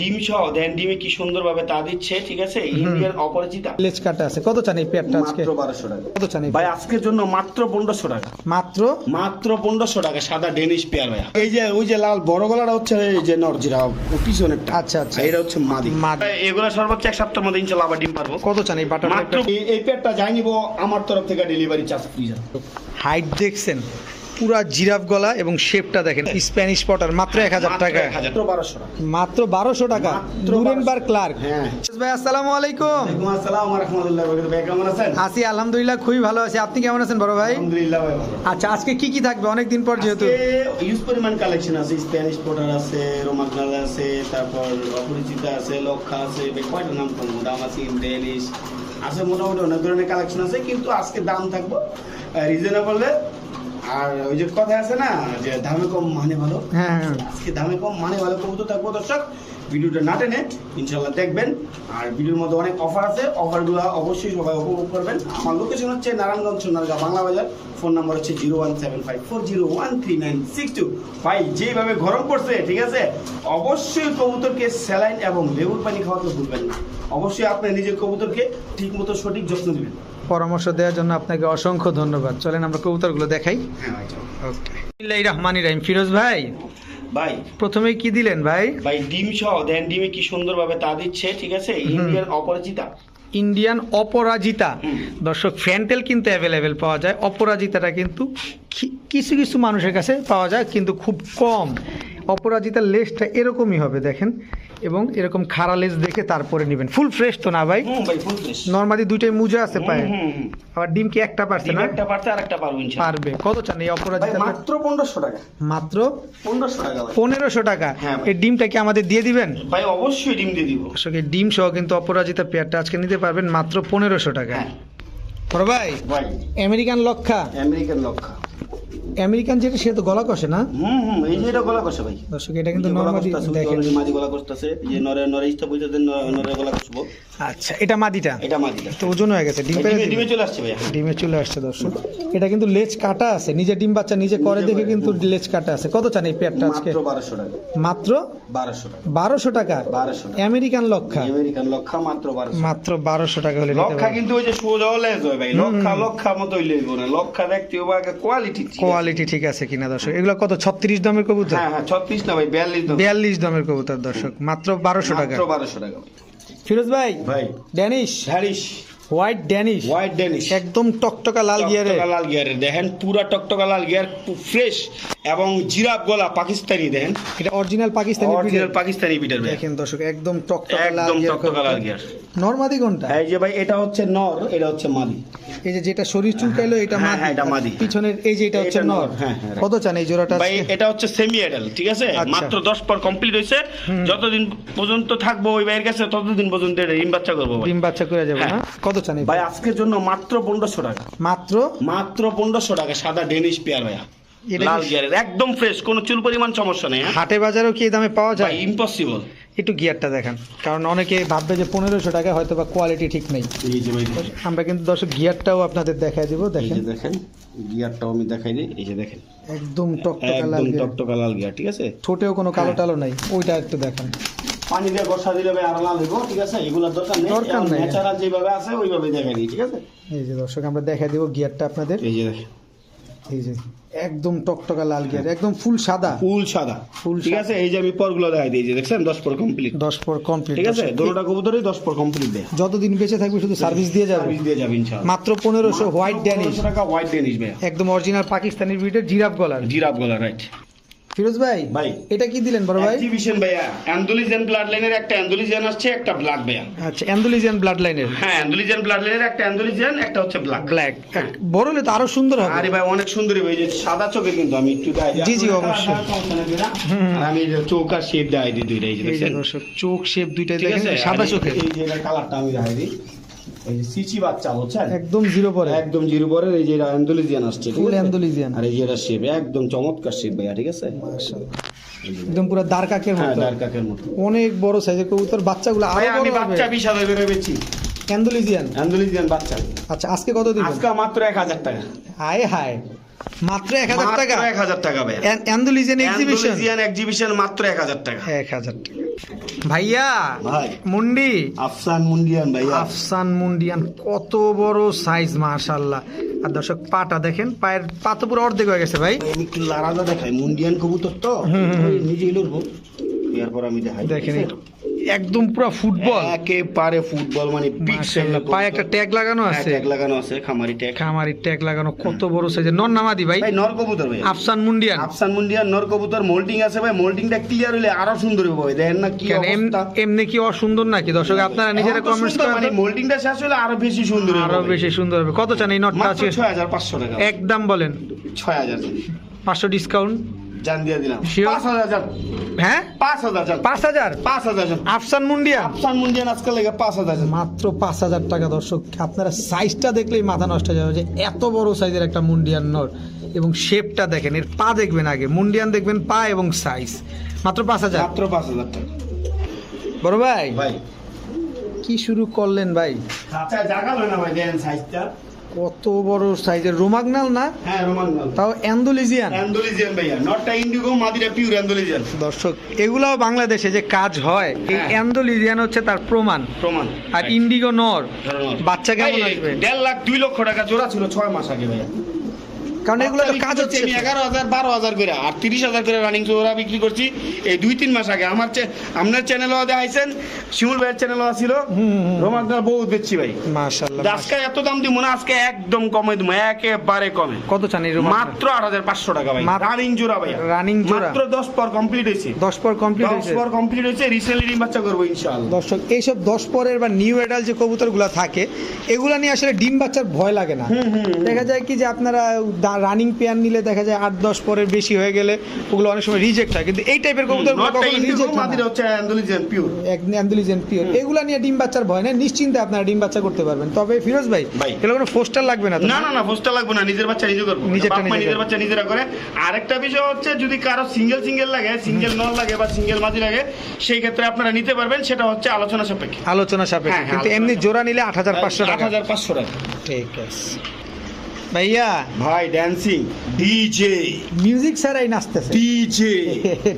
ডিম সহ দেন, ডিমে কি সুন্দরভাবে তা দিচ্ছে, ঠিক আছে। ইন্ডিয়ান অপরাজিতা লেজ কাটা আছে। কত চান এই পেয়ারটা আজকে? মাত্র 1200 টাকা। কত চান এই ভাই আজকের জন্য মাত্র 1500 টাকা। মাত্র মাত্র 1500 টাকা সাদা ডেনিশ পেয়ার ভাই। এই যে ওই যে লাল বড় গলাটা হচ্ছে এই যে নরজিরা পিছনেরটা। আচ্ছা আচ্ছা, এটা হচ্ছে মাদি। মাদি। এগুলা সর্বোচ্চ এক সপ্তাহের মধ্যে ইনশাআল্লাহ আবার ডিম পারবো। কত চান এই বাটার? মাত্র এই পেয়ারটা যাই নিব আমার তরফ থেকে ডেলিভারি চার্জ ফ্রি। হাইট দেখছেন, পুরা জিরাফ গলা এবং শেপটা দেখেন, স্প্যানিশ পটার। মাত্র 1000 টাকা। মাত্র 1200 টাকা। নুরেনবার্গ ক্লার্ক। হ্যাঁ ভাই আসসালামু আলাইকুম। ওয়ালাইকুম আসসালাম ওয়া রাহমাতুল্লাহি ওয়া বারাকাতুহু। ভাই কেমন আছেন? আছি আলহামদুলিল্লাহ, খুবই ভালো আছি। আপনি কেমন আছেন বড় ভাই? আলহামদুলিল্লাহ ভাই ভালো। আচ্ছা, আজকে কি কি থাকবে? অনেকদিন পর যেহেতু ইউজ পরিমাণ কালেকশন আছে। স্প্যানিশ পটার আছে, রোমান কালার আছে, তারপর অপরিচিতা আছে, লক্ষা আছে, কয়টা নাম করবো, ডামাসিন, ডেনিশ আছে, মোটামুটি অনেক ধরনের কালেকশন আছে। কিন্তু আজকে দাম থাকবো রিজনেবল। আর ওই যে কথা আছে না যে দামে কম মানে ভালো। হ্যাঁ, আজকে দামে কম মানে ভালো কবুতর থাকবো। দর্শক ভিডিওটা না টেনে ইনশাল্লাহ দেখবেন। আর ভিডিওর মধ্যে অনেক অফার আছে, অফারগুলো অবশ্যই সবাই উপভোগ করবেন। আমার লোকেশন হচ্ছে নারায়ণগঞ্জ সোনারগাঁ বাংলা বাজার। ফোন নাম্বার হচ্ছে 01754013962। ভাই যেভাবে গরম পড়ছে, ঠিক আছে, অবশ্যই কবুতরকে স্যালাইন এবং লেবুর পানি খাওয়াতে ভুলবেন না। অবশ্যই আপনি নিজের কবুতরকে ঠিক মতো সঠিক যত্ন নেবেন। পরামর্শ দেওয়ার জন্য আপনাকে অসংখ্য ধন্যবাদ। চলেন আমরা কবুতরগুলো দেখাই। হ্যাঁ ভাই চলো। ওকে, বিসমিল্লাহির রহমানির রহিম। ফিরোজ ভাই, ভাই প্রথমে কি দিলেন ভাই? ভাই ডিম সহ দেন, ডিমে কি সুন্দরভাবে তা দিচ্ছে, ঠিক আছে। ইন্ডিয়ান অপরাজিতা। ইন্ডিয়ান অপরাজিতা। দর্শক ফ্যান্টেল কিন্তু অ্যাভেলেবেল পাওয়া যায়। অপরাজিতাটা কিন্তু কিছু কিছু মানুষের কাছে পাওয়া যায়, কিন্তু খুব কম। অপরাজিতার লেজটা এরকমই হবে দেখেন, এবং এরকম খাড়া লেজ দেখে তারপরে নেবেন। ফুল ফ্রেশ তো না ভাই? ভাই ফুল ফ্রেশ। নরমালি দুইটাই মুজা আছে পায়ে। আবার ডিম কি একটা পারছে না? একটা পারতে আর একটা পারবো ইনশাআল্লাহ। পারবে। কত চান এই অপরাজিতা? মাত্র 1500 টাকা। মাত্র 1500 টাকা ভাই। 1500 টাকা। হ্যাঁ ভাই। এই ডিমটা কি আমাদের দিয়ে দিবেন? ভাই অবশ্যই ডিম দিয়ে দিব। আসলে ডিম সহ কিন্তু অপরাজিতা পেয়ারটা আজকে নিতে পারবেন মাত্র 1500 টাকা। হ্যাঁ বড় ভাই, ভাই আমেরিকান লক্ষা। আমেরিকান লক্ষা। আমেরিকান যেটা সে তো গলা কষে না? এই যে এটা গলা কষে ভাই। দর্শক এটা কিন্তু নরমালি দেখেন। মাদি গলা কষতেছে, এই যে নরে ইস্তা বইতে দেন, নরে গলা কষবো। আচ্ছা, এটা মাদিটা। এটা মাদিটা। তো ওজন হয়ে গেছে, ডিম পেড়ে ডিমে চলে আসছে ভাই। ডিমে চলে আসছে দর্শক। এটা কিন্তু লেজ কাটা আছে, নিজে ডিম বাচ্চা নিজে করে দেখে কিন্তু লেজ কাটা আছে। কত চান এই পেয়ারটা আজকে? মাত্র 1200 টাকা। মাত্র 1200 টাকা। 1200 টাকা। 1200 টাকা। আমেরিকান লক্ষা। আমেরিকান লক্ষা মাত্র 1200। মাত্র 1200 টাকা হলে নিতে লক্ষা পারবেন। কিন্তু ওই যে সোজা লেজ হয় ভাই। লক্ষা মতো লইব না। লক্ষা দেখতে হবে আগে কোয়ালিটি। কোয়ালিটি ঠিক আছে কিনা দর্শক। এগুলো কত? 36 দামের কবুতর? হ্যাঁ 36 না ভাই, 42 দাম। 42 দামের কবুতর দর্শক, মাত্র 1200 টাকা। মাত্র 1200 টাকা। ফিরোজ ভাই, ভাই Danish, Harris white Danish, white Danish, একদম টকটকা লাল গিয়ারে। টকটকা লাল গিয়ারের দেখেন, পুরা টকটকা লাল গিয়ার, ফ্রেশ এবং জিরাফ গলা পাকিস্তানি। দেখেন এটা original Pakistani original Pakistani bitter ভাই। দেখেন দর্শক, একদম টকটকা লাল একদম গিয়ার। টকটকা লাল গিয়ার। নরমাদি কোনটা? এই যে ভাই এটা হচ্ছে নর, এটা হচ্ছে মাদি। এই যে যেটা শরীর চুলকাইলো এটা হ্যাঁ, মাদি। হ্যাঁ, এটা মাদি। পিছনের এই যে এটা হচ্ছে এটা নর। নর, হ্যাঁ, হ্যাঁ। কত চান এই জোড়াটা ভাই আজকে? এটা হচ্ছে সেমি অ্যাডাল্ট, ঠিক আছে। আচ্ছা। মাত্র 10 পর কমপ্লিট হইছে। যতদিন পর্যন্ত থাকবো ওই ভাইয়ের কাছে ততদিন পর্যন্ত এটা ডিম বাচ্চা করবো ভাই। ডিম বাচ্চা করে যাবে না? হ্যাঁ। কত চান এই? ভাই আজকের জন্য মাত্র 1500 টাকা। মাত্র মাত্র 1500 টাকা সাদা ডেনিশ পেয়ার ভাইয়া। এটা লাল কি গিয়ারের, একদম ফ্রেশ, কোনো চুল পরিমাণ সমস্যা নেই। হ্যাঁ হাটে বাজারেও কি এই দামে পাওয়া ভাই যায়? ইম্পসিবল। একটু গিয়ারটা দেখান, কারণ অনেকে ভাববে যে 1500 টাকা হয়তো বা কোয়ালিটি ঠিক নেই। এই যে ভাই আমরা কিন্তু দর্শক গিয়ারটাও আপনাদের দেখাই দিব। এই দেখেন যে দেখেন গিয়ারটাও আমি দেখাই দিই। এই যে দেখেন একদম টকটকা লাল একদম গিয়ার। টকটকা লাল গিয়ার, ঠিক আছে। ঠোঁটেও কোনো কালো টালো নাই, ওইটা একটু দেখান। পানি দিয়ে ঘষা দিলে ভাই আর লাল হইব, ঠিক আছে। এগুলোর দরকার নেই, দরকার নেই। ন্যাচারাল যেভাবে আছে ওইভাবে দেখাই দিই, ঠিক আছে। এই যে দর্শক আমরা দেখাই দিব গিয়ারটা আপনাদের। এই যে দেখেন এই যে একদম টকটকা লাল গিয়ার, একদম ফুল সাদা। ফুল সাদা, ফুল ঠিক সাদা। আছে। এই যে আমি পরগুলো দেখাই দিই, এই যে দেখছেন 10 পর কমপ্লিট, 10 পর কমপ্লিট, ঠিক আছে। দুটোটা কবুতরই 10 পর কমপ্লিট দেয়। যতদিন বেঁচে থাকবে শুধু সার্ভিস দিয়ে যাবে। সার্ভিস দিয়ে যাবে ইনশাআল্লাহ। মাত্র 1500 হোয়াইট ড্যানিশ। 1500 টাকা হোয়াইট ডেনিশ ভাই, একদম অরিজিনাল পাকিস্তানি ব্রিডের জিরাফ গলার। জিরাফ গলা, রাইট। ফিরোজ ভাই, ভাই এটা কি দিলেন বড় ভাই? এক্সিবিশন ভাইয়া, অ্যান্ডোলিজিয়ান ব্লাড লাইনের একটা অ্যান্ডোলিজিয়ান আসছে, একটা ব্ল্যাক ভাইয়া। আচ্ছা, অ্যান্ডোলিজিয়ান ব্লাড লাইনের। হ্যাঁ অ্যান্ডোলিজিয়ান ব্লাড লাইনের একটা অ্যান্ডোলিজিয়ান, একটা হচ্ছে ব্ল্যাক। ব্ল্যাক বড় হলে তো আরো সুন্দর হবে। আরে ভাই অনেক সুন্দরী ভাই, যে সাদা চোখে কিন্তু আমি একটু দেখাই দিই। জি, জি, অবশ্যই। আর আমি এই যে চোখ আর শেপ দেখাই দিই দুইটা, এই যে এই যে দেখছেন, দর্শক চোখ শেপ দুইটাই ঠিক দেখেন, আছে। সাদা আর চোখে। এই যে এটা কালারটা আমি দেখাই দিই। এই যে সিচি বাচ্চা বুঝছেন, একদম জিরো পরে, একদম জিরো পরের। এই যে এটা অ্যান্ডোলিজিয়ান আসছে, ঠিক ফুল আছে। অ্যান্ডোলিজিয়ান। আর এই যে এটা শেপ একদম চমৎকার শেপ ভাইয়া, ঠিক আছে। মাশাআল্লাহ, একদম পুরো দারকাকের হ্যাঁ মতো। ডার্কাকের মতো। অনেক বড় সাইজের কবুতর, বাচ্চাগুলো আরো ভাই বড় আমি হবে। বাচ্চা 20,000 করে বেচি, অ্যান্ডোলিজিয়ান। অ্যান্ডোলিজিয়ান বাচ্চা। আচ্ছা, আজকে কত দিবেন? আজকে মাত্র 1000 টাকা। হায় হায়, মাত্র 1000 টাকা, 1000 টাকা ভাই। অ্যান্ডালুজিয়ান এক্সিবিশন, অ্যান্ডালুজিয়ান এক্সিবিশন মাত্র 1000 টাকা। 1000 টাকা ভাইয়া। ভাই মুন্ডি, আফসান মুন্ডিয়ান ভাইয়া। আফসান মুন্ডিয়ান, কত বড় সাইজ মাশাআল্লাহ। আর দর্শক পাটা দেখেন, পায়ের পা তো পুরো অর্ধেক হয়ে গেছে ভাই। আমি একটু লারাদা দেখাই, মুন্ডিয়ান কবুতর তো ওই নিজেই লড়বো, এরপর আমি দেখাই। দেখেন একদম পুরো ফুটবল, একেবারে ফুটবল মানে মাশাআল্লাহ। পায়ে একটা ট্যাগ লাগানো আছে, ট্যাগ লাগানো আছে, খামারি ট্যাগ। খামারি ট্যাগ লাগানো, কত বড় সাইজের। নর নামাদি ভাই? ভাই নর কবুতর ভাই, আফসান মুন্ডিয়ান। আফসান মুন্ডিয়ান নর কবুতর। মোল্ডিং আছে ভাই, মোল্ডিংটা ক্লিয়ার হলে আরো সুন্দর হবে ভাই। দেখেন না কি অবস্থা। এমনি কি অসুন্দর নাকি দর্শক? আপনারা নিজেরা কমেন্টস করেন, মানে মোল্ডিংটা শেষ হলে আরো বেশি সুন্দর হবে, আরো বেশি সুন্দর হবে। কত চান এই নটটা? আছে 6500 টাকা একদম। বলেন 6000, 500 ডিসকাউন্ট জান দিয়ে দিলাম। Sure? 5000, হ্যাঁ 5000, 5000। 5000 আফসান মুন্ডিয়ান আফসান মুন্ডিয়ান আজকাল লেগে 5000 মাত্র 5000 টাকা। দর্শক আপনারা সাইজটা দেখলেই মাথা নষ্ট হয়ে যাবে যে এত বড় সাইজের একটা মুন্ডিয়ান নর। এবং শেপটা দেখেন, এর পা দেখবেন আগে, মুন্ডিয়ান দেখবেন পা এবং সাইজ। মাত্র 5000, মাত্র 5000 টাকা। বড় ভাই ভাই কি শুরু করলেন ভাই? আচ্ছা জাগালো না ভাই, দেখেন সাইজটা কত বড় সাইজের। রোমাগনাল না? হ্যাঁ রোমাগনাল, তাও অ্যান্ডালুজিয়ান। অ্যান্ডালুজিয়ান ভাইয়া। নটটা ইন্ডিগো, মাদিটা পিওর অ্যান্ডালুজিয়ান। দর্শক এগুলাও বাংলাদেশে যে কাজ হয়, এই হ্যাঁ। অ্যান্ডালুজিয়ান হচ্ছে তার প্রমাণ। প্রমাণ। আর ইন্ডিগো নর বাচ্চা কেমন ভাই, আসবে? 1.5 লাখ 2 লক্ষ টাকা জোড়া ছিল 6 মাস আগে ভাইয়া। কারণ এগুলো তো কাজ হচ্ছে। আমি 11,000 12,000 করে আর 30,000 করে রানিং জোড়া বিক্রি করছি এই 2-3 মাস আগে। আপনার চ্যানেলও দেখাইছেন, শিমুল ভাইয়ের চ্যানেলও ছিল। রোমাগনাল বহুত বেচছি ভাই মাশাআল্লাহ। আজকে এত দাম দিব না, আজকে একদম কমে দিব, একেবারে কমে। কত চান এই রোমাগনাল? মাত্র 8500 টাকা ভাই। রানিং জোড়া ভাই, রানিং জোড়া মাত্র 10 পর কমপ্লিট হয়েছে। 10 পর কমপ্লিট 10 হয়েছে। পর কমপ্লিট হয়েছে, রিসেন্টলি ডিম বাচ্চা করব ইনশাআল্লাহ। দর্শক এইসব 10 পরের বা নিউ এডাল যে কবুতরগুলো থাকে, এগুলা নিয়ে আসলে ডিম বাচ্চার ভয় লাগে না। দেখা যায় কি যে আপনারা রানিং পেয়ার নিলে দেখা যায় 8-10 পরের বেশি হয়ে গেলে ওগুলো অনেক সময় রিজেক্ট হয়, কিন্তু এই টাইপের কবুতরগুলো কখনো রিজেক্ট হয় না। হচ্ছে অ্যান্ডালুজিয়ান পিওর, অ্যান্ডালুজিয়ান পিওর। এগুলা নিয়ে ডিম বাচ্চার ভয় নেই, নিশ্চিন্তে আপনারা ডিম বাচ্চা করতে পারবেন। তবে ফিরোজ ভাই এগুলো কোনো পোস্টার লাগবে না তো? না না না, পোস্টার লাগবে না, নিজের বাচ্চা নিজে করবো, নিজের বাচ্চা নিজেরা করে। আরেকটা বিষয় হচ্ছে যদি কারো সিঙ্গেল লাগে, সিঙ্গেল নর লাগে বা সিঙ্গেল মাদি লাগে, সেই ক্ষেত্রে আপনারা নিতে পারবেন, সেটা হচ্ছে আলোচনা সাপেক্ষে। আলোচনা সাপেক্ষে, হ্যাঁ, কিন্তু এমনি জোড়া নিলে 8500 টাকা। 8500 টাকা। ঠিক আছে ভাইয়া। ভাই ড্যান্সিং ডিজে, মিউজিক ছাড়াই নাচতেছে ডিজে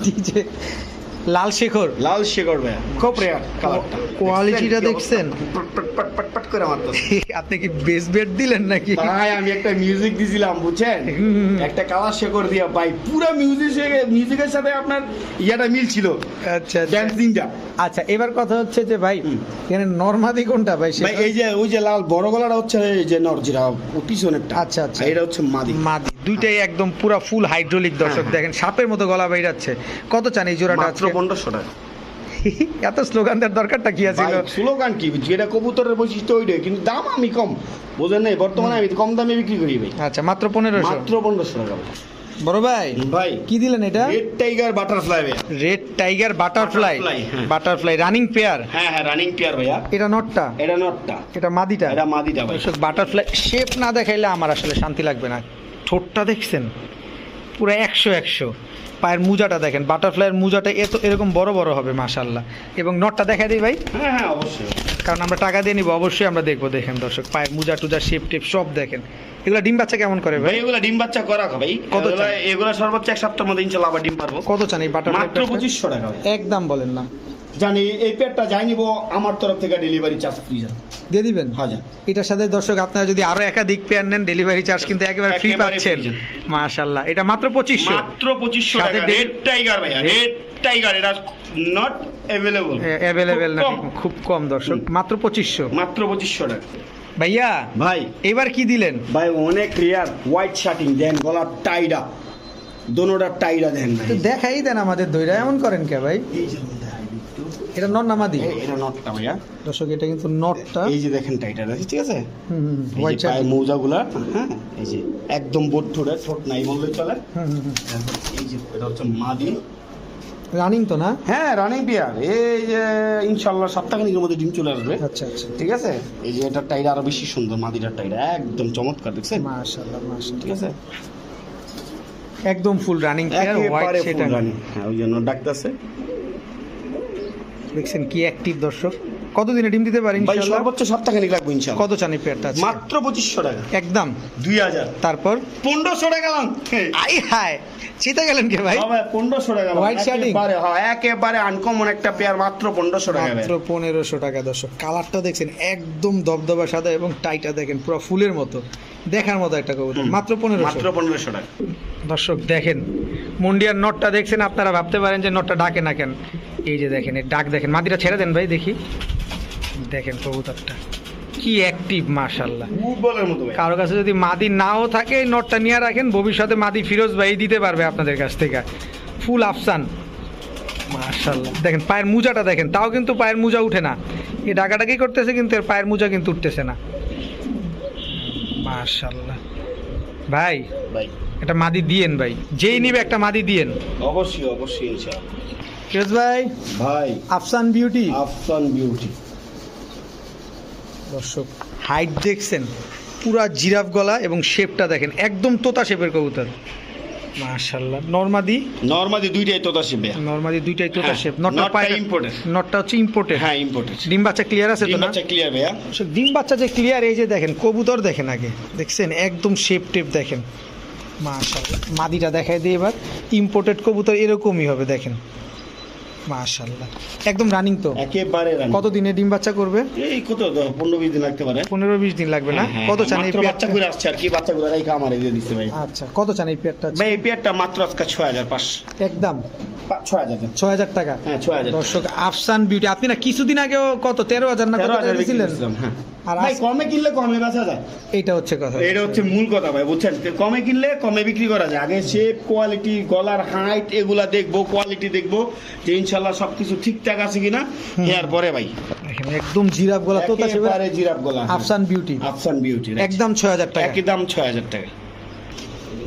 ডিজে লাল শেখর। লাল শেখর ভাই, খুব রেয়ার কালারটা। কোয়ালিটিটা দেখছেন? পট করে মারতেছে। আপনি কি বেস বেড দিলেন নাকি? ভাই আমি একটা মিউজিক দিছিলাম বুঝছেন, একটা কালার শেখর দিয়া ভাই, পুরো মিউজিকের সাথে আপনার ইয়াটা মিল ছিল। আচ্ছা ড্যান্সিংটা। আচ্ছা এবার কথা হচ্ছে যে ভাই এখানে নরমাদি কোনটা ভাই? ভাই এই যে ওই যে লাল বড় গলাটা হচ্ছে এই যে নর, যেটা পিছনেরটা। আচ্ছা আচ্ছা, এটা হচ্ছে মাদি। মাদি দুইটাই একদম পুরো ফুল হাইড্রোলিক। দর্শক দেখেন সাপের মতো গলা বাইরে যাচ্ছে। কত চান এই জোড়াটা? মাত্র 1500 টাকা। এত স্লোগান দেওয়ার দরকারটা কি আছে? স্লোগান কি, যেটা কবুতরের বৈশিষ্ট্য ওইটাই, কিন্তু দাম আমি কম, বোঝেন নাই? বর্তমানে আমি কম দামে বিক্রি করি ভাই। আচ্ছা মাত্র 1500। মাত্র 1500 টাকা ভাই। বড় ভাই ভাই কি দিলেন এটা? রেড টাইগার বাটারফ্লাই ভাই। রেড টাইগার বাটারফ্লাই, হ্যাঁ। Butterfly running pair. হ্যাঁ হ্যাঁ রানিং পেয়ার ভাইয়া। এটা নটটা, এটা নটটা, এটা মাদিটা। এটা মাদিটা ভাই। বাটারফ্লাই শেপ না দেখাইলে আমার আসলে শান্তি লাগবে না। ঠোঁটটা দেখছেন পুরো 100 পায়ের মুজাটা দেখেন, বাটারফ্লাইয়ের মুজাটা এরকম বড় বড় হবে মাশাআল্লাহ। এবং নটটা দেখা দিই ভাই, হ্যাঁ হ্যাঁ অবশ্যই, কারণ আমরা টাকা দিয়ে নিব, অবশ্যই আমরা দেখবো। দেখেন দর্শক পায়ের মুজা টুজা শেপ টেপ সব দেখেন। এগুলা ডিম বাচ্চা কেমন করে ভাই? ভাই এগুলা ডিম বাচ্চা করা ভাই। কত চান? এগুলা সর্বোচ্চ 1 সপ্তাহের মধ্যে ইনশাআল্লাহ আবার ডিম পারবো। কত চান এই বাটারফ্লাই? মাত্র 2500 টাকা ভাই। একদম বলেন না। জানি এই পেটটা যাই নিব, আমার তরফ থেকে ডেলিভারি চার্জ ফ্রি দিয়ে দিবেন। হাজার। এটার সাথে দর্শক আপনারা যদি আরো একাধিক পেয়ার নেন, ডেলিভারি চার্জ কিন্তু একেবারে ফ্রি একেবারে পাচ্ছেন। free। মাশাআল্লাহ, এটা মাত্র 2500। মাত্র 2500 সাথে টাকা। রেড টাইগার ভাই, রেড টাইগার, এটা নট अवेलेबल, অ্যাভেলেবেল না, খুব কম দর্শক। মাত্র 2500, মাত্র 2500 টাকা ভাইয়া। ভাই এবার কি দিলেন ভাই? অনেক রিয়ার হোয়াইট শার্টিং দেন, গলার টাইডা, দোনোটা টাইডা দেন ভাই। তো দেখাই দেন আমাদের দইরা, এমন করেন কে ভাই? এই যে দেখাই একটু, এটা নর নামাদি এটা নটটা ভাইয়া। দর্শক এটা কিন্তু নটটা। এই যে দেখেন টাইডা আছে, ঠিক আছে? হোয়াইট পায়ের মৌজাগুলা, হ্যাঁ এই যে একদম বোট ঠোঁটে, ঠোঁট নাই বললেই চলে। এই যে এটা হচ্ছে মাদি, রানিং তো না? হ্যাঁ রানিং বিয়ার। এই যে ইনশাআল্লাহ সপ্তাহখানেকের মধ্যে ডিম চলে আসবে। আচ্ছা আচ্ছা, ঠিক আছে? এই যে এটার টাইডা আরো বেশি সুন্দর, মাদিটার টাইডা একদম চমৎকার, দেখছেন? মাশাআল্লাহ মাশাআল্লাহ, ঠিক আছে? একদম ফুল রানিং পেয়ার, হোয়াইট একেবারে সেটা। Full running. হ্যাঁ ওই জন্য ডাকতেছে। দেখছেন কি অ্যাক্টিভ দর্শক। কতদিনে ডিম দিতে পারেন ভাই ইনশাআল্লাহ? সর্বোচ্চ সপ্তাহখানিক লাগবে ইনশাআল্লাহ। কত চান এই পেয়ারটা আজকে? মাত্র 2500 টাকা। একদম 2000। তারপর 1500 টাকা লাম। আই হায় চিতা গেলেন কে ভাই? ভাই 1500 টাকা। White shading? একেবারে আনকমন একটা পেয়ার, মাত্র 1500 টাকা। মাত্র 1500 টাকা দর্শক। কালারটা দেখছেন একদম দবদবা সাদা এবং টাইটা দেখেন পুরো ফুলের মতো, দেখার মতো একটা কবুতর। মাত্র 1500। মাত্র 1500 টাকা। দর্শক দেখেন মুন্ডিয়ার নটটা দেখছেন, আপনারা ভাবতে পারেন যে নটটা ডাকে না কেন, এই যে দেখেন এর ডাক দেখেন। মাদিটা ছেড়ে দেন ভাই দেখি, দেখেন কবুতরটা কি অ্যাক্টিভ মাশাআল্লাহ। ফুটবলের মতো ভাই। কারো কাছে যদি মাদি নাও থাকে এই নটটা নিয়ে রাখেন, ভবিষ্যতে মাদি ফিরোজ ভাই দিতে পারবে আপনাদের কাছ থেকে। ফুল আফসান মাশাআল্লাহ। দেখেন পায়ের মোজাটা দেখেন, তাও কিন্তু পায়ের মোজা উঠে না, এই ডাকাডাকি করতেছে কিন্তু এর পায়ের মোজা কিন্তু উঠতেছে না মাশাআল্লাহ। ভাই ভাই একটা মাদি দিয়েন ভাই, যেই নিবে একটা মাদি দিয়েন। অবশ্যই অবশ্যই ইনশাআল্লাহ। ফিরোজ ভাই ভাই আফসান বিউটি আফসান বিউটি। দর্শক হাইট দেখছেন পুরা জিরাফ গলা এবং শেপটা দেখেন একদম তোতা শেপের কবুতর মাশাআল্লাহ। নরমাদি নরমালি দুইটাই তোতা শিবে। নরমাদি দুইটাই তোতা হ্যাঁ, শেপ। নটটা imported। নটটা হচ্ছে ইম্পোর্টেড। হ্যাঁ ইম্পোর্টেড। ডিম বাচ্চা ক্লিয়ার আছে তো ডিম না? বাচ্চা ক্লিয়ার ভাইয়া। দর্শক, ডিম বাচ্চা যে ক্লিয়ার, এই যে দেখেন কবুতর দেখেন আগে, দেখছেন একদম শেপ টেপ দেখেন মাশাআল্লাহ। মাদিটা দেখাই দিই এবার। ইম্পোর্টেড কবুতর এরকমই হবে দেখেন মাশাআল্লাহ, একদম রানিং তো। একেবারে রানী। কত দিনে ডিম বাচ্চা করবে? এই কত 15-20 দিন লাগতে পারে। 15-20 দিন লাগবে না? হ্যাঁ, কত চান এই মাত্র বাচ্চা পেয়ারটা? করে আসছে আর কি, বাচ্চাগুলো রাইখা আমারে দিয়ে দিচ্ছে ভাই। আচ্ছা কত চান এই পেয়ারটা? ভাই এই পেয়ারটা মাত্র আজকে 6500। একদম 6000 দেন। 6000 টাকা। হ্যাঁ 6000। দর্শক আফসান বিউটি, আপনি না কিছুদিন আগেও কত 13000 না কত 13,000 বিক্রি দিয়েছিলেন? করছিলাম, হ্যাঁ। আর ভাই কমে কিনলে কমে বেচা যায়, এইটা হচ্ছে কথা। এটা হচ্ছে মূল কথা ভাই, বুঝছেন? কমে কিনলে কমে বিক্রি করা যায়। আগে শেপ, কোয়ালিটি, গলার হাইট এগুলা দেখবো, কোয়ালিটি দেখবো যে ইনশাআল্লাহ সবকিছু ঠিকঠাক আছে কিনা, এর পরে ভাই দেখেন একদম জিরাফ গলা তোতা শেপের একেবারে জিরাফ গলা। আফসান বিউটি আফসান বিউটি একদম 6000 টাকা। একদম 6000 টাকা।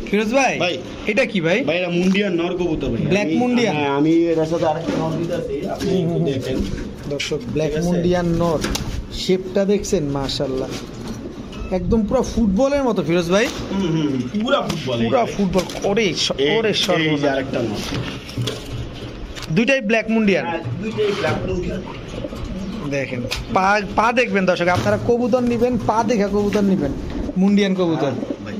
ফিরোজ ভাই ভাই। এটা কি ভাই? ভাই এটা মুন্ডিয়ান নর কবুতর ভাই। Black মুন্ডিয়ান? হ্যাঁ আমি এর সাথে আরেকটা নর দিতেছি, আপনি একটু দেখেন। দর্শক ব্ল্যাক ঠিক আছে? মুন্ডিয়ান নর, শেপটা দেখছেন মাশাআল্লাহ একদম পুরো ফুটবলের মতো। ফিরোজ ভাই পুরা ফুটবল, পুরো ফুটবল ওরে ওরে সর্বনাশ। আরেকটা নর। দুইটাই ব্ল্যাক মুন্ডিয়ান। হ্যাঁ, দুইটাই ব্ল্যাক মুন্ডিয়ান। দেখেন পা পা দেখবেন দর্শক, আপনারা কবুতর নিবেন পা দেখে কবুতর নিবেন, মুন্ডিয়ান কবুতর। ভাই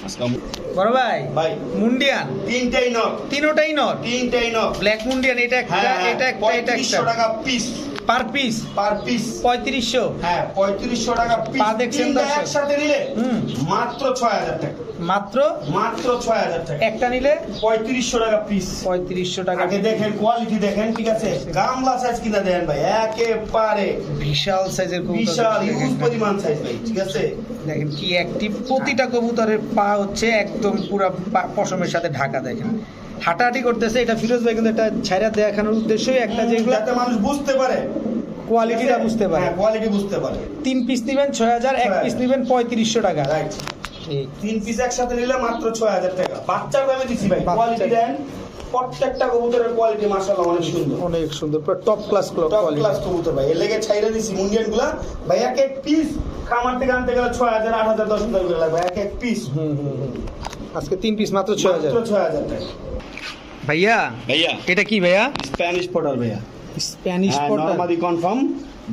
আসসালাম। বড় ভাই ভাই মুন্ডিয়ান তিনটাই নর, তিনোটাই নর। তিনটাই নর। ব্ল্যাক মুন্ডিয়ান এটা একটা, হ্যাঁ, এটা একটা, এটা 3500 একটা। টাকা piece, per piece per piece. 3500। হ্যাঁ 3500 টাকা পিস। পা দেখছেন তিনটা দর্শক? একসাথে নিলে হুম। মাত্র 6000 টাকা। মাত্র মাত্র 6000 টাকা। একটা নিলে 3500 টাকা পিস। 3500 টাকা। আগে দেখেন কোয়ালিটি দেখেন, ঠিক আছে? গামলা সাইজ কিনা দেন ভাই, একেবারে বিশাল সাইজের কবুতর। বিশাল ইউজ পরিমাণ সাইজ ভাই, ঠিক আছে? দেখেন কি অ্যাক্টিভ, প্রতিটা কবুতরের পা হচ্ছে একদম পুরো পশমের সাথে ঢাকা। দেখেন হাঁটাহাঁটি করতেছে, এটা ফিরোজ ভাই কিন্তু এটা ছাইরা দেখানোর উদ্দেশ্যই একটা, যেগুলো যাতে মানুষ বুঝতে পারে, কোয়ালিটিটা বুঝতে পারে। হ্যাঁ কোয়ালিটি বুঝতে পারে। 3 পিস নেবেন 6000, এক 6000 পিস নেবেন 3500 টাকা। রাইট। ঠিক। 3 পিস একসাথে নিলে মাত্র 6000 টাকা। বাচ্চার দামে দিছি ভাই, বাচ্চা। কোয়ালিটি দেন। প্রত্যেকটা কবুতরের কোয়ালিটি মাশাআল্লাহ অনেক সুন্দর, অনেক সুন্দর, পুরো top class top quality. Class কবুতর ভাই। এর লেগে ছাইরা দিছি মুন্ডিয়ান গুলা ভাই, এক এক পিস খামার থেকে আনতে গেলে 6000, 8000, 10000 করে লাগবে এক এক পিস। আজকে 3 পিস মাত্র 6000। মাত্র 6000 টাকা। ভাইয়া ভাইয়া এটা কি ভাইয়া? স্প্যানিশ পটার ভাইয়া। স্প্যানিশ হ্যাঁ, পটার। নরমাদি কনফার্ম।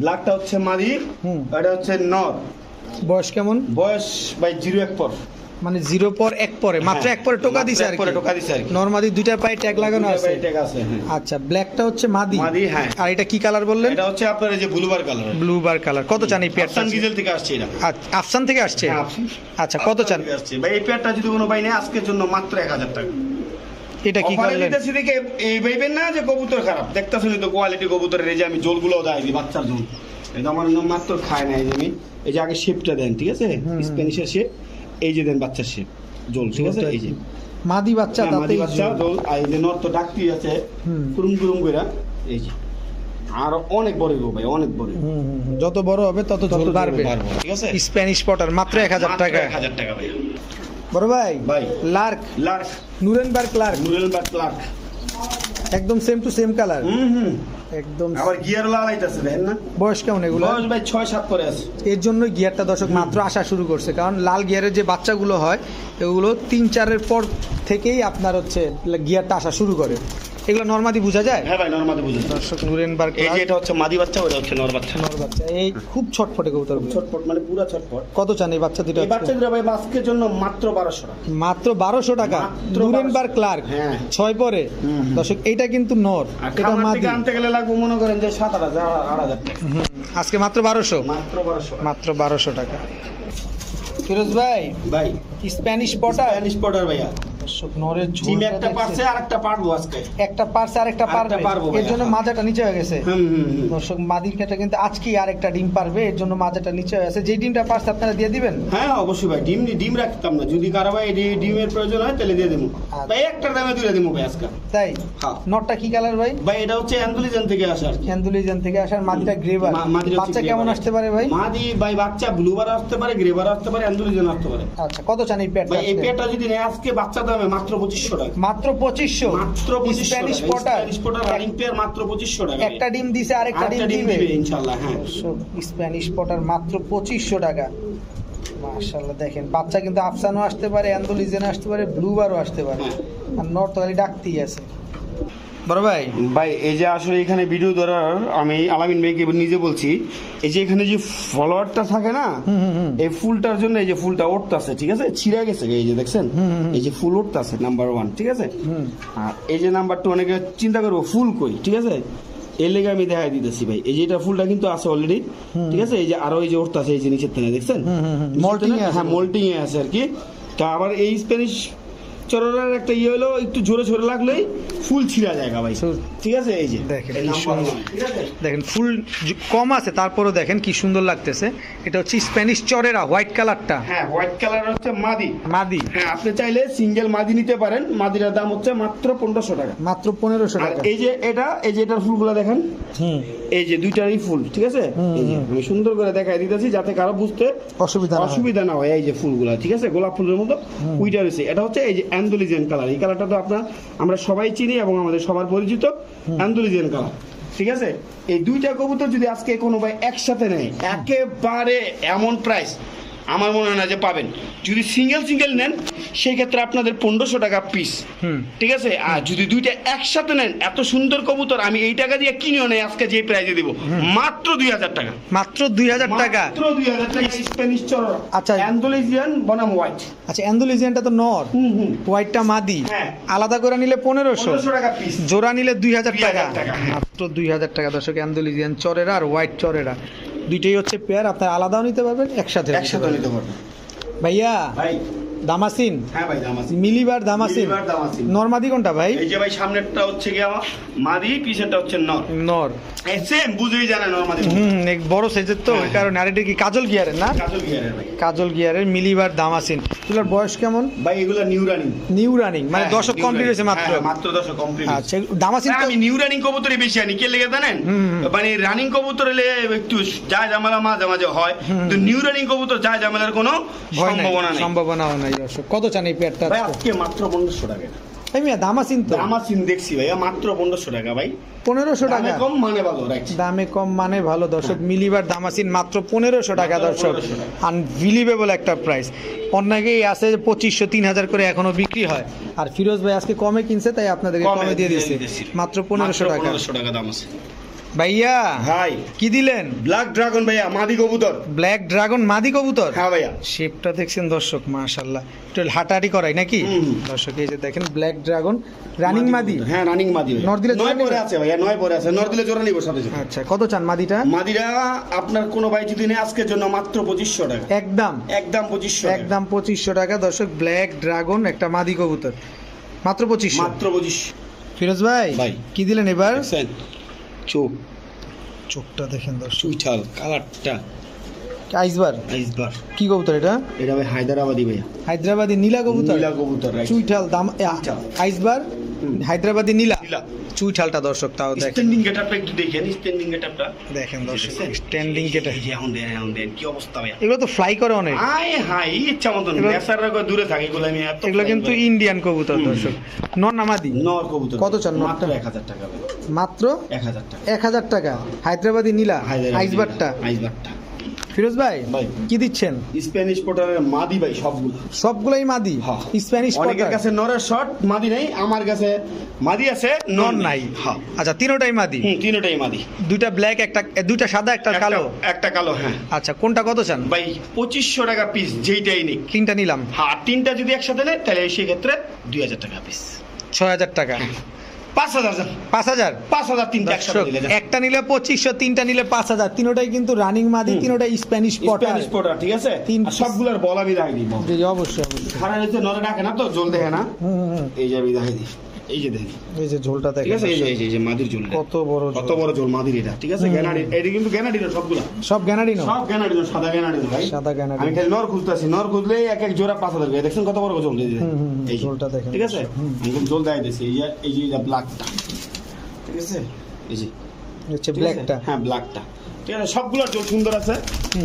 ব্ল্যাকটা হচ্ছে মাদি, এটা হচ্ছে নর। বয়স কেমন? বয়স ভাই 01 পর, মানে 0 পর 1 পরে, মাত্র 1 পরে টোকা দিছে আর কি। পরে টোকা দিছে আর কি। নরমাদি দুইটার পায়ে ট্যাগ লাগানো দুইটা আছে। পায়ে tag আছে, হ্যাঁ। আচ্ছা ব্ল্যাকটা হচ্ছে মাদি। মাদি, হ্যাঁ। আর এটা কি কালার বললেন? এটা হচ্ছে আপনার এই যে ব্লুবার কালার, ব্লু বার কালার। কত চান এই পেয়ারটা? আফসান গিজেল থেকে আসছে এটা। আফসান থেকে আসছে? হ্যাঁ, আফসান। আচ্ছা কত চান? থেকে আসছে ভাই। এই পেয়ারটা যদি কোনো ভাই নেয় আজকের জন্য মাত্র 1000 টাকা। এটা কি অফারে করলেন? দিতেছি দেখে এই ভাইবেন না যে কবুতর খারাপ। দেখতেছেন তো কোয়ালিটি কবুতরের, এই যে আমি জলগুলো দেয় দিই বাচ্চার জন্য, এটা আমার মাত্র খায় না। এই যে আমি এই যে আগে শেপটা দেন, ঠিক আছে? স্প্যানিশের শেপ, এই যে দেন বাচ্চার শেপ জল, ঠিক আছে? এই যে মাদি বাচ্চা, হ্যাঁ, মাদি তাতেই বাচ্চা জল। আর এই যে নর তো ডাকতেই আছে কুরুম কুরুম করে, এই যে আর অনেক বড় গো ভাই, অনেক বড়। যত বড় হবে তত ঝোল বাড়বে। ঠিক আছে? স্প্যানিশ পটার মাত্র 1000 টাকা। 1000 টাকা ভাই। বড় ভাই ভাই Lark, Lark, Nuremberg Lark, Nuremberg Lark, একদম সেম টু সেম কালার। হুম। একদম। আবার গিয়ার লাগাইতেছে দেখেন না? বয়স কেমন এগুলো? বয়স ভাই 6-7 করে আছে। এর জন্য গিয়ারটা দর্শক মাত্র আসা শুরু করছে, কারণ লাল গিয়ারের যে বাচ্চাগুলো হয় এগুলো 3-4 পর থেকেই আপনার হচ্ছে গিয়ারটা আসা শুরু করে। এগুলো নরমাদি বোঝা যায়? হ্যাঁ ভাই নরমাদি বুঝুন। দর্শক নুরেনবার্গ এই যে এটা হচ্ছে মাদি বাচ্চা, ওটা হচ্ছে নর বাচ্চা। নর বাচ্চা, এই খুব ছটফটে কবুতর। ছটপট মানে পুরা ছটপট। কত চান এই বাচ্চা দুটো? এই বাচ্চা দুটো ভাই আজকের জন্য মাত্র 1200 টাকা। মাত্র 1200 টাকা। মাত্র নুরেনবার্গ ক্লার্ক হ্যাঁ 6 পরে। দর্শক এইটা কিন্তু নর, আর এটা খামার মাদি। থেকে আনতে গেলে লাগবে মনে করেন যে 7000 8000 টাকা। আজকে মাত্র 1200, মাত্র 1200 মাত্র 1200 টাকা। ফিরোজ ভাই, ভাই স্প্যানিশ পটা স্প্যানিশ পটার ভাইয়া। দর্শক নরের জিম ঝুলটা একটা পারছে আর একটা পারবো আজকে। একটা পারছে আর একটা পারবে, আরেকটা পারবো এর জন্য ভাইয়া। মাজাটা নিচে হয়ে গেছে। হুম। দর্শক মাদির ক্ষেত্রে কিন্তু আজকেই আরেকটা ডিম পারবে, এর জন্য মাজাটা নিচে হয়ে আছে। যে ডিমটা পারছে আপনারা দিয়ে দিবেন? হ্যাঁ অবশ্যই ভাই, ডিম রাখতাম না, যদি কারো ভাই ডিমের প্রয়োজন হয় তাহলে দিয়ে দেবো ভাই। একটার দামে দুইটা দেবো ভাই আজকে। তাই? হ্যাঁ। নটটা কি কালার ভাই? ভাই এটা হচ্ছে অ্যান্ডুলিজান থেকে আসা আর কি। ক্যান্ডুলিজান থেকে আসার মাদিটা গ্রেভার। মাদিটা হচ্ছে বাচ্চা কেমন গ্রেভার। আসতে পারে ভাই? মাদি ভাই বাচ্চা ব্লুবার আসতে পারে, গ্রেভার আসতে পারে, অ্যান্ডুলিজান আসতে পারে। আচ্ছা, কত চান এই পেটটা? ভাই এই পেটটা যদি নেয় আজকে বাচ্চা দামে মাত্র 2500 টাকা। মাত্র 2500? মাত্র 2500 স্প্যানিশ টাকা। Potter Spanish Potter running pair মাত্র 2500 টাকা। একটা ডিম দিছে, আরেকটা ডিম ডিম দিবে দিবে ইনশাআল্লাহ। হ্যাঁ দর্শক, স্প্যানিশ পটার মাত্র 2500 টাকা। মাশাআল্লাহ, দেখেন বাচ্চা কিন্তু আফসানও আসতে পারে, অ্যান্ডোলিজেন আসতে পারে, ব্লুবারও আসতে পারে। হ্যাঁ। আর নর্থ খালি ডাকতেই আছে। বড় ভাই, ভাই এই যে আসলে এখানে ভিডিও ধরার আমি আলামিন ভাইকে নিজে বলছি, এই যে এখানে যে ফলোয়ারটা থাকে না, এই ফুলটার জন্য এই যে ফুলটা উঠতেছে, ঠিক আছে, ছিঁড়ে গেছে এই যে দেখছেন, এই যে ফুল উঠতেছে নাম্বার 1, ঠিক আছে। আর এই যে নাম্বার 2 অনেকে চিন্তা করবো ফুল কই, ঠিক আছে, এর লেগে আমি দেখাই দিতেছি ভাই। এই যে এটা ফুলটা কিন্তু আছে অলরেডি, ঠিক আছে, এই যে আরো এই যে উঠতেছে এই যে নিচের থেকে দেখছেন, Molting এ আছে। হ্যাঁ মোল্টিং এ আছে আর কি। তা আবার এই স্প্যানিশ চররার একটা ইয়ে হলো, একটু জোরে জোরে লাগলেই ফুল ছিঁড়া জায়গা ভাই, ঠিক আছে। এই যে দেখেন এই কি number সুন্দর। 1, ঠিক আছে। দেখেন ফুল কম আছে, তারপরেও দেখেন কি সুন্দর লাগতেছে। এটা হচ্ছে স্প্যানিশ চরেরা, হোয়াইট কালারটা হ্যাঁ হোয়াইট কালার হচ্ছে মাদি। মাদি। হ্যাঁ আপনি চাইলে সিঙ্গেল মাদি নিতে পারেন, মাদির দাম হচ্ছে মাত্র 1500 টাকা। মাত্র 1500 আর টাকা। এই যে এটার ফুলগুলো দেখেন, এই যে দুইটারই ফুল, ঠিক আছে। এই যে আমি সুন্দর করে দেখাই দিতেছি যাতে কারো বুঝতে অসুবিধা না হয়। এই যে ফুলগুলা, ঠিক আছে, গোলাপ ফুলের মতো উইটা রয়েছে। এটা হচ্ছে এই যে অ্যান্ডোলিজিয়ান কালার। এই কালারটা তো আমরা সবাই চিনি এবং আমাদের সবার পরিচিত অ্যান্ডোলিজিয়ান কালার, ঠিক আছে। এই দুইটা কবুতর যদি আজকে কোনো ভাই একসাথে নেয়, একেবারে এমন প্রাইস আমার মনে হয় না যে পাবেন। যদি সিঙ্গেল নেন সেই ক্ষেত্রে আপনাদের 1500 টাকা পিস, ঠিক আছে। আর যদি দুইটা একসাথে নেন, এত সুন্দর কবুতর আমি এই টাকা দিয়ে কিনেও নেই, আজকে যে প্রাইজে দিব মাত্র 2000 টাকা। মাত্র 2000 টাকা। মাত্র 2000 টাকা স্প্যানিশ চররা। আচ্ছা। অ্যান্ডোলিজিয়ান বনাম হোয়াইট। আচ্ছা, অ্যান্ডোলিজিয়ানটা তো নর, হোয়াইটটা মাদি। হ্যাঁ। আলাদা করে নিলে 1500 টাকা পিস, জোড়া নিলে 2000 টাকা। 2000 টাকা, হ্যাঁ। মাত্র 2000 টাকা দর্শক। অ্যান্ডোলিজিয়ান চরেরা আর হোয়াইট চরেরা দুইটাই হচ্ছে পেয়ার, আপনারা আলাদাও নিতে পারবেন, একসাথে নিতে পারবেন। ভাইয়া ভাই দামাসিন, হ্যাঁ ভাই দামাসিন, মিলিবার দামাসিন, মিলিবার দামাসিন। নরমাদি কোনটা ভাই? এই যে ভাই সামনেরটা হচ্ছে কি আমার মাদি, পিছনেরটা হচ্ছে নর। নর সেম বুঝেই জানেন নরমাদি। এক বড় সাইজের তো, ওই কারণে। আর এটা কি কাজল গিয়ারের না? কাজল গিয়ারের ভাই। কাজল গিয়ারের মিলিবার দামাসিন। এগুলোর বয়স কেমন ভাই এগুলা নিউ রানিং। নিউ রানিং মানে হ্যাঁ, দশক new কমপ্লিট running। হয়েছে মাত্র। হ্যাঁ, মাত্র 10 কমপ্লিট। আচ্ছা, দামাসিন তো আমি নিউ রানিং কবুতরই বেশি আনি, কে লেগে জানেন, মানে রানিং কবুতর হলে একটু যা ঝামেলা মাঝে মাঝে হয়, কিন্তু নিউ রানিং কবুতর যা ঝামেলার কোনো ভয় নাই, সম্ভাবনা নেই। সম্ভাবনাও নাই দর্শক। কত চান এই পেয়ারটা? ভাই আজকে মাত্র 1500 টাকা। এই মিয়া দামাসিন তো আমার সিন দেখছি ভাইয়া, মাত্র 1500 টাকা ভাই। 1500 টাকা। দামে কম মানে ভালো, রাইট। দামে কম মানে ভালো দর্শক। মিলিবার দামাসিন মাত্র 1500 টাকা মাত্র দর্শক। 1500 টাকা। আনবিলিভেবল একটা প্রাইস। অনেকেই আছে 2500 3000 করে এখনো বিক্রি হয়, আর ফিরোজ ভাই আজকে কমে কিনছে তাই আপনাদেরকে কমে দিয়ে দিচ্ছে। মাত্র 1500 টাকা। 1500 টাকা দাম আছে ভাইয়া। ভাই কি দিলেন? ব্ল্যাক ড্রাগন ভাইয়া, মাদি কবুতর। ব্ল্যাক ড্রাগন মাদি কবুতর। হ্যাঁ ভাইয়া। শেপটা দেখছেন দর্শক, মাশাআল্লাহ। একটু হাঁটাহাঁটি করাই নাকি দর্শক? এই যে দেখেন ব্ল্যাক ড্রাগন রানিং মাদি। হ্যাঁ রানিং মাদি। নর দিলে জোড়া 9 পরে আছে ভাইয়া, 9 পরে আছে, নর দিলে জোড়া নিব সাথে সাথে। আচ্ছা, কত চান মাদিটা? মাদিরা আপনার কোনো ভাই যদি নেই আজকের জন্য মাত্র 2500 টাকা। একদম 2500 টাকা। একদম 2500 টাকা দর্শক। ব্ল্যাক ড্রাগন একটা মাদি কবুতর, মাত্র 2500। মাত্র 2500। ফিরোজ ভাই ভাই। কি দিলেন এবার? চোখ, চোখটা দেখেন দর্শক, চুইঠাল কালারটা আইসবার। আইসবার। কি কবুতর এটা? এটা ভাই হায়দ্রাবাদি ভাইয়া। হায়দ্রাবাদি নীলা কবুতর। নীলা কবুতর, right। চুইঠাল দাম আইসবার, হায়দ্রাবাদি নীলা নীলা। চুইঠালটা দর্শক, তাও দেখেন। স্ট্যান্ডিং গেটআপটা একটু দেখেন, স্ট্যান্ডিং গেটআপটা দেখেন দর্শক, স্ট্যান্ডিং কেটে। এই যে এখন দেন কি অবস্থা ভাইয়া। এগুলো তো ফ্লাই করে অনেক। আয় হাই ইচ্ছা মতন এগুলো- নেসাররা কই দূরে থাকে, এগুলো আমি এত এগুলো কিন্তু ইন্ডিয়ান কবুতর দর্শক। নর নামাদি নর কবুতর। কত চান নরটা? মাত্র 1000 টাকা ভাই। মাত্র 1000 টাকা। 1000 টাকা। হায়দ্রাবাদি নীলা হায়দ্রাবাদি আইসবারটা আইসবারটা ফিরোজ ভাই ভাই। কি দিচ্ছেন? স্প্যানিশ পোটারের মাদি ভাই সবগুলো। সবগুলাই মাদি হ্যাঁ। স্প্যানিশ অনেকের পটার কাছে নরের শর্ট মাদি নেই, আমার কাছে মাদি আছে, নন নাই। হ্যাঁ আচ্ছা তিনোটাই মাদি, তিনটাই মাদি। দুইটা ব্ল্যাক একটা দুইটা সাদা একটা কালো। একটা কালো, হ্যাঁ আচ্ছা কোনটা কত চান? ভাই 2500 টাকা পিস যেইটাই নিক। তিনটা নিলাম হ্যাঁ, তিনটা যদি একসাথে নেয় তাহলে সেই ক্ষেত্রে 2000 টাকা পিস। 6000 টাকা। 5000 যান, 5000 5000 তিনটা একসাথে দর্শক, নিলে যান। একটা নিলে 2500, তিনটা নিলে 5000। তিনোটাই কিন্তু রানিং মাদি, তিনোটাই স্প্যানিশ পটার। স্প্যানিশ পোটার, ঠিক আছে। তিন আর সবগুলোর বলা আমি দেখাই দিব। জি অবশ্যই অবশ্যই। খারাপ হচ্ছে নরে ডাকে না তো, জল দেখে না। হুম। এই যে আমি দেখাই দিই, এই যে দেখি, এই যে ঝোলটা ঠিক দেখেন আছে। এই যে মাদির জল, কত বড় ঝোল। কত বড় জল মাদির এটা, ঠিক আছে। গ্যানাডি, এটা কিন্তু গ্যানাডির সবগুলা, সব গ্যানাডিনো, সব গ্যানাডির, সাদা গ্যানাডির ভাই। সাদা গ্যানাডিনো। আমি খালি নর খুঁজতেছি, নর খুঁজলে এক এক জোড়া 5000 করে। দেখছেন কত বড় জল দিয়ে এই যে, ঝোলটা দেখেন। ঠিক আছে। আমি কিন্তু জল দেখাই দিছি, এই যে ব্ল্যাকটা, ঠিক আছে। এই যে হচ্ছে ঠিক আছে? ব্ল্যাকটা। হ্যাঁ ব্ল্যাকটা, ঠিক আছে। সবগুলোর জল সুন্দর আছে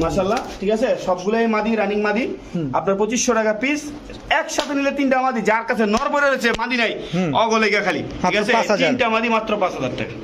মাশাআল্লাহ, ঠিক আছে। সবগুলাই মাদি, রানিং মাদি। আপনার 2500 টাকা পিস। একসাথে নিলে তিনটা মাদি, যার কাছে নর পড়ে রয়েছে মাদি নাই, অগলেগা খালি, ঠিক মাত্র আছে। 5000 তিনটা মাদি মাত্র 5000 টাকা।